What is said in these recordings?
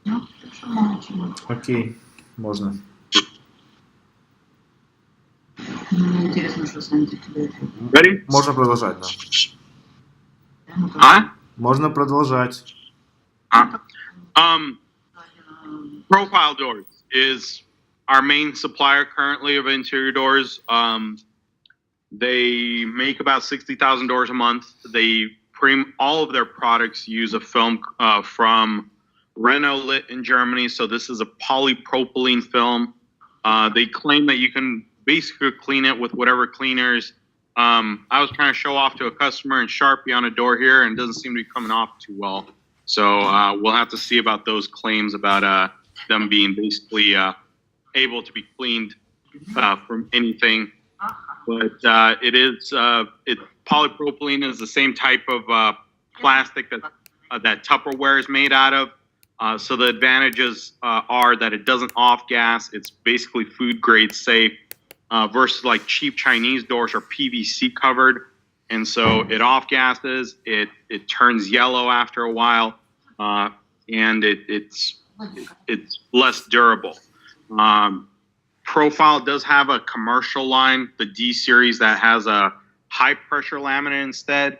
Ну, хорошо, молчим. Окей, можно. Мне интересно, что Санти тебе ответит. Ready? Можно продолжать, да. Huh? Можно продолжать. Huh? Profile Doors is our main supplier currently of interior doors. They make about 60,000 doors a month. All of their products use a film from Renault Lit in Germany. So this is a polypropylene film. They claim that you can basically clean it with whatever cleaners. I was trying to show off to a customer and Sharpie on a door here, and it doesn't seem to be coming off too well. So we'll have to see about those claims about them being basically able to be cleaned from anything. But polypropylene is the same type of plastic that Tupperware is made out of. So the advantages are that it doesn't off gas. It's basically food grade safe versus like cheap Chinese doors are PVC covered. And so it off gases, it turns yellow after a while, and it's less durable. Profile does have a commercial line, the D series, that has a high pressure laminate instead.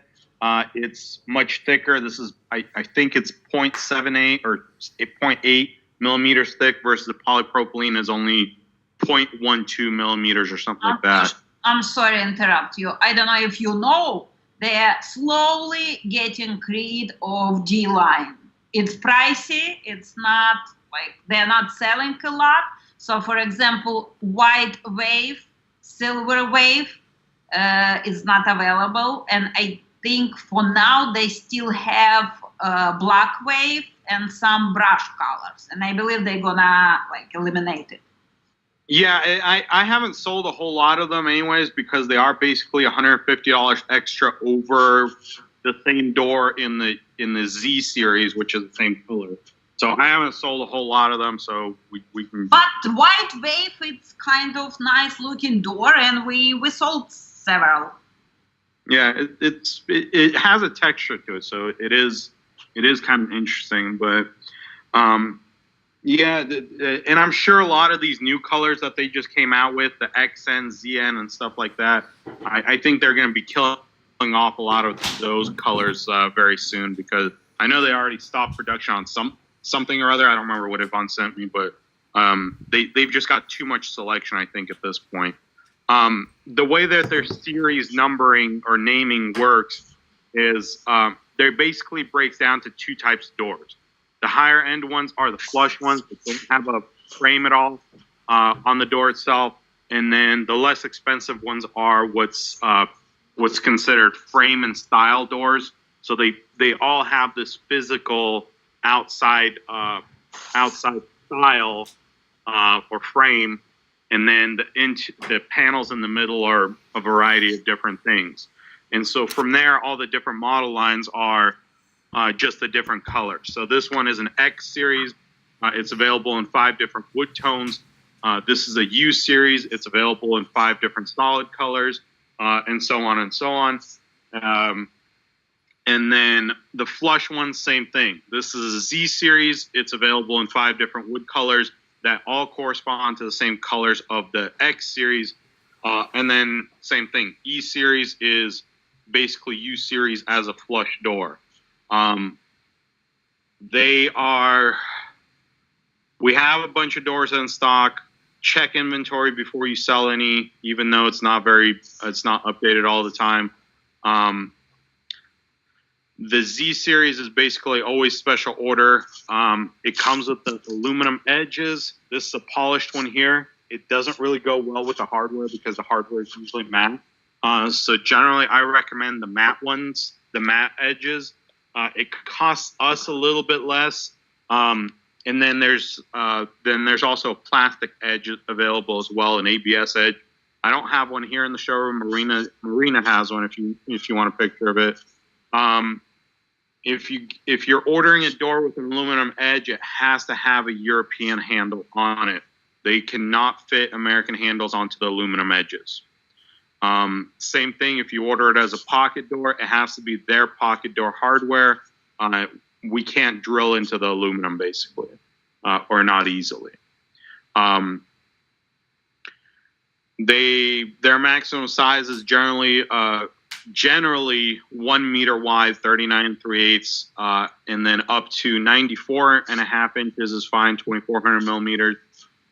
It's much thicker. This is, I think it's 0.78 or 0.8 millimeters thick versus the polypropylene is only 0.12 millimeters or something like that. I'm sorry to interrupt you. I don't know if you know, they're slowly getting rid of D line. It's pricey. It's not like they're not selling a lot. So, for example, white wave, silver wave is not available. And I think for now they still have black wave and some brush colors. And I believe they're gonna like eliminate it. Yeah, I haven't sold a whole lot of them anyways because they are basically $150 extra over the same door in the Z series, which is the same color. So I haven't sold a whole lot of them, so we can. But white wave, it's kind of nice looking door, and we sold several. Yeah, it has a texture to it, so it is kind of interesting, but yeah, and I'm sure a lot of these new colors that they just came out with, the XN, ZN, and stuff like that, I think they're going to be killing off a lot of those colors very soon because I know they already stopped production on something or other. I don't remember what Yvonne sent me, but they've just got too much selection, I think, at this point. The way that their series numbering or naming works is they basically breaks down to two types of doors. The higher end ones are the flush ones that don't have a frame at all on the door itself, and then the less expensive ones are what's considered frame and style doors. So they all have this physical outside style or frame, and then the panels in the middle are a variety of different things. And so from there, all the different model lines are just a different color. So this one is an X series. It's available in 5 different wood tones. This is a U series. It's available in 5 different solid colors, and so on and so on. And then the flush one, same thing. This is a Z series. It's available in 5 different wood colors that all correspond to the same colors of the X series. And then same thing. E series is basically U series as a flush door. We have a bunch of doors in stock. Check inventory before you sell any, even though it's not updated all the time. The Z series is basically always special order. It comes with the aluminum edges. This is a polished one here. It doesn't really go well with the hardware because the hardware is usually matte. So generally, I recommend the matte ones, the matte edges. It costs us a little bit less. And then there's also a plastic edge available as well, an ABS edge. I don't have one here in the showroom. Marina has one if you want a picture of it. If you're ordering a door with an aluminum edge, it has to have a European handle on it. They cannot fit American handles onto the aluminum edges. Same thing if you order it as a pocket door, it has to be their pocket door hardware. We can't drill into the aluminum, basically. or not easily. Their maximum size is generally 1 meter wide, 39 3/8, and then up to 94.5 inches is fine, 2400 millimeters.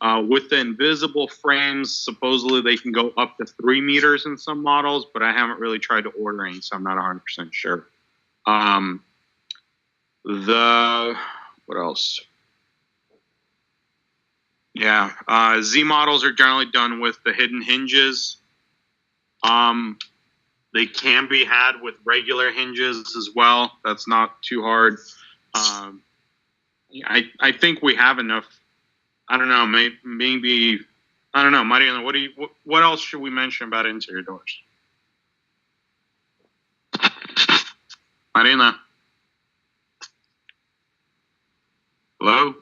With the invisible frames, supposedly they can go up to 3 meters in some models, but I haven't really tried to order any, so I'm not 100% sure. What else? Yeah, Z models are generally done with the hidden hinges. They can be had with regular hinges as well. That's not too hard. I think we have enough. I don't know. Maybe I don't know, Mariana. What else should we mention about interior doors? Marina. Hello?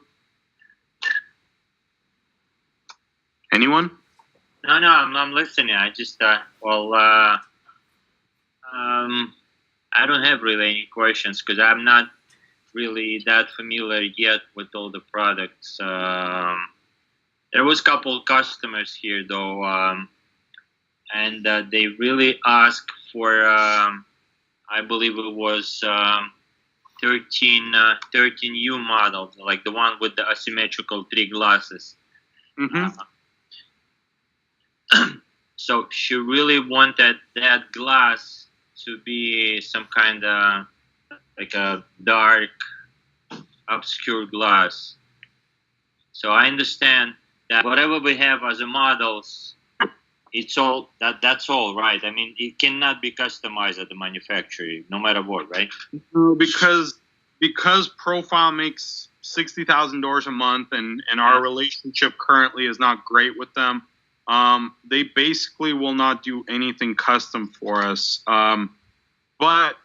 Anyone? No, I'm listening. I just I don't have really any questions because I'm not really that familiar yet with all the products. There was a couple customers here though, and they really asked for, I believe it was 13U model, like the one with the asymmetrical 3 glasses. Mm-hmm. So she really wanted that glass to be some kind of like a dark, obscure glass. So I understand that whatever we have as a models, it's all that's all right. I mean, it cannot be customized at the manufacturer, no matter what, right? Because Profile makes $60,000 a month, and our relationship currently is not great with them. They basically will not do anything custom for us. But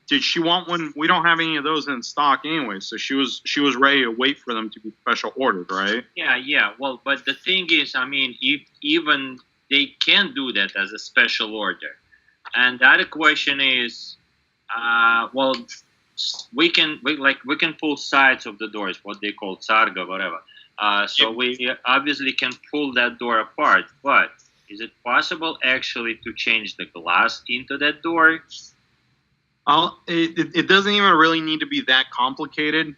did she want one? We don't have any of those in stock anyway, so she was ready to wait for them to be special ordered, right? Yeah. Well, but the thing is, I mean, if even they can do that as a special order, and the other question is, well, we can pull sides of the doors, what they call tsarga, whatever. So we obviously can pull that door apart, but is it possible actually to change the glass into that door? It doesn't even really need to be that complicated,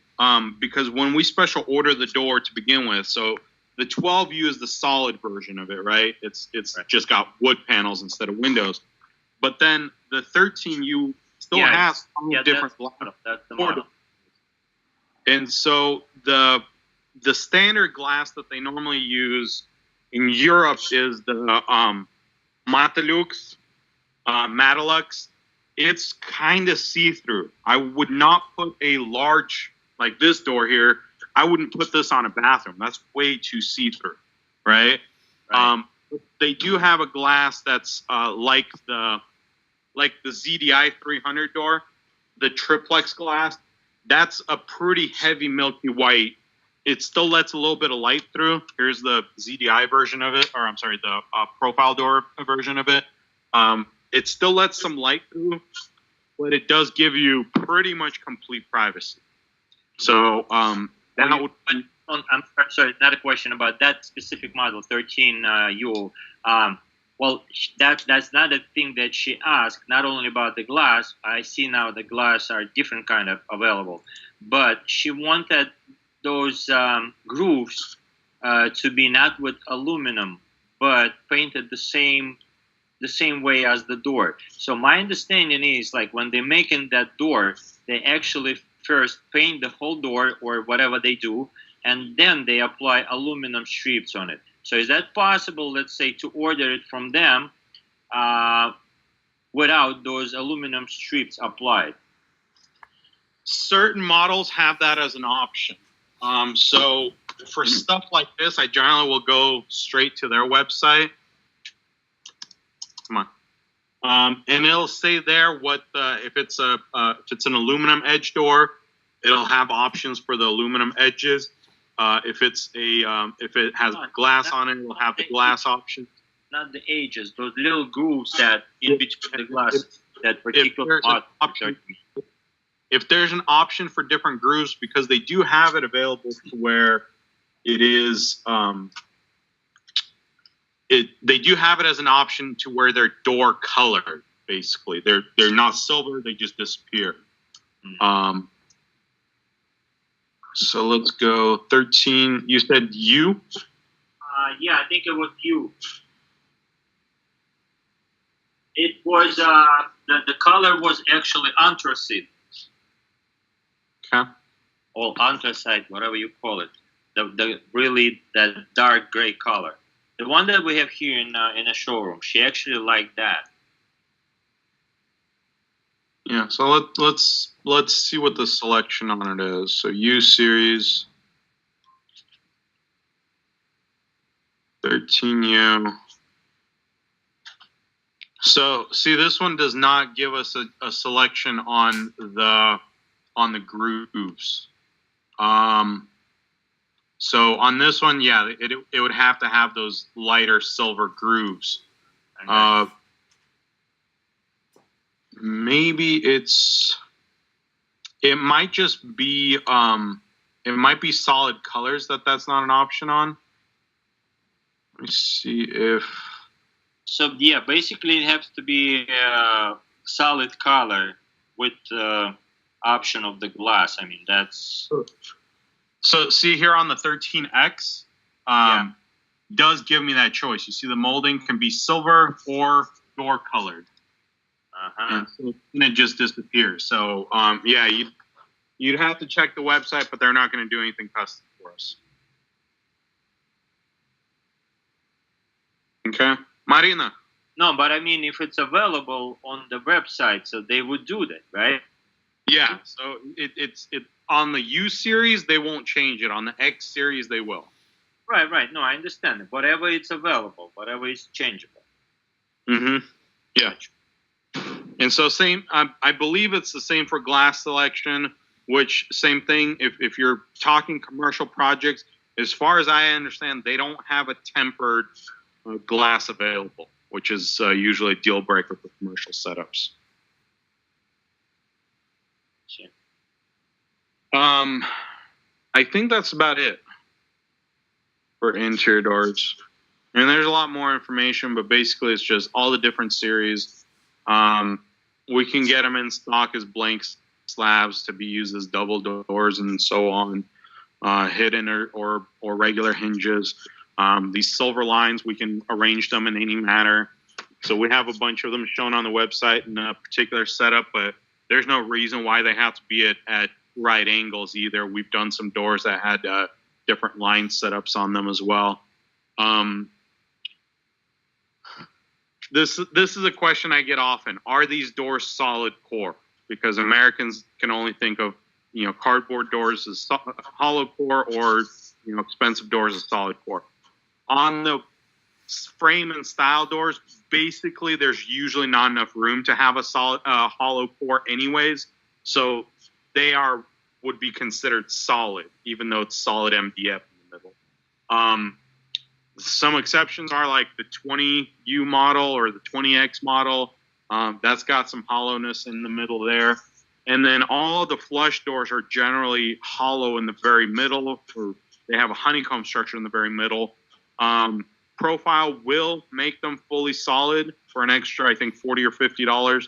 because when we special order the door to begin with, so the 12U is the solid version of it, right? It's right. Just got wood panels instead of windows. But then the 13U still has different glass. That's the model. And so the standard glass that they normally use in Europe is the Matalux, Matalux. It's kind of see-through. I would not put a large, like this door here, I wouldn't put this on a bathroom. That's way too see-through, right? They do have a glass that's like the ZDI 300 door, the triplex glass. That's a pretty heavy milky white. It still lets a little bit of light through. Here's the ZDI version of it, or I'm sorry, the profile door version of it. It still lets some light through, but it does give you pretty much complete privacy. So I'm sorry, not a question about that specific model, 13U. Well, that's not a thing that she asked. Not only about the glass. I see now the glass are different kind of available, but she wanted those grooves to be not with aluminum, but painted the same way as the door. So my understanding is, like, when they're making that door, they actually first paint the whole door or whatever they do, and then they apply aluminum strips on it. So is that possible, let's say, to order it from them without those aluminum strips applied? Certain models have that as an option. So for stuff like this, I generally will go straight to their website. Come on. And it'll say there what if it's an aluminum edge door, it'll have options for the aluminum edges. If it has glass on it, it'll have the glass option. Not the edges, those little grooves that in between the glass, that particular part. if there's an option for different grooves, because they do have it available to where it is, they do have it as an option to where they're door colored. Basically, they're not silver; they just disappear. So let's go 13. You said U? Yeah, I think it was you. It was the color was actually anthracite. Okay. Or anthracite, whatever you call it. The really that dark gray color. The one that we have here in a showroom, she actually liked that. Yeah, so let's see what the selection on it is. So U series 13U. So see, this one does not give us a selection on the grooves. So on this one, yeah, it would have to have those lighter silver grooves. Maybe it might just be it might be solid colors that's not an option on. Let me see if. So yeah, basically it has to be a solid color with the option of the glass. I mean that's. So see here on the 13X, does give me that choice. You see the molding can be silver or door colored. And it just disappears. So yeah, you'd have to check the website, but they're not going to do anything custom for us. Okay, Marina. No, but I mean, if it's available on the website, so they would do that, right? Yeah. So it's on the U series, they won't change it. On the X series, they will. Right. No, I understand it. Whatever it's available, whatever is changeable. Yeah. And so same, I believe it's the same for glass selection, which same thing. If you're talking commercial projects, as far as I understand, they don't have a tempered glass available, which is usually a deal breaker for commercial setups. Sure. I think that's about it for interior doors. And there's a lot more information, but basically it's just all the different series. We can get them in stock as blank slabs to be used as double doors and so on, hidden or regular hinges. These silver lines, we can arrange them in any manner. So we have a bunch of them shown on the website in a particular setup, but there's no reason why they have to be at right angles either. We've done some doors that had different line setups on them as well. This is a question I get often. Are these doors solid core? Because Americans can only think of, cardboard doors as hollow core or, expensive doors as solid core. On the frame and style doors, basically there's usually not enough room to have a solid hollow core anyways. So they would be considered solid, even though it's solid MDF in the middle. Some exceptions are like the 20U model or the 20X model. That's got some hollowness in the middle there. And then all of the flush doors are generally hollow in the very middle, or they have a honeycomb structure in the very middle. Profile will make them fully solid for an extra, I think, $40 or $50.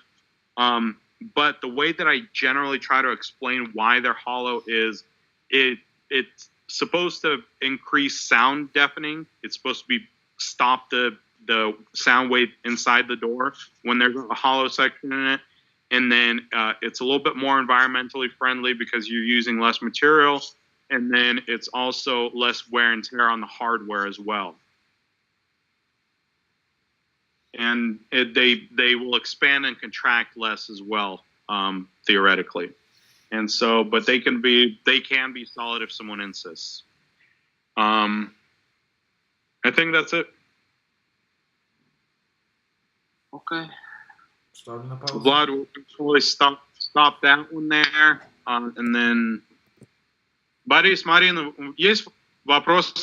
But the way that I generally try to explain why they're hollow is it's supposed to increase sound deafening. It's supposed to stop the sound wave inside the door when there's a hollow section in it. And then it's a little bit more environmentally friendly because you're using less material. And then it's also less wear and tear on the hardware as well. And they will expand and contract less as well, theoretically. And so, but they can be solid if someone insists. I think that's it. Okay. Vlad, we'll probably stop that one there. And then, Борис, Марина, есть вопросы?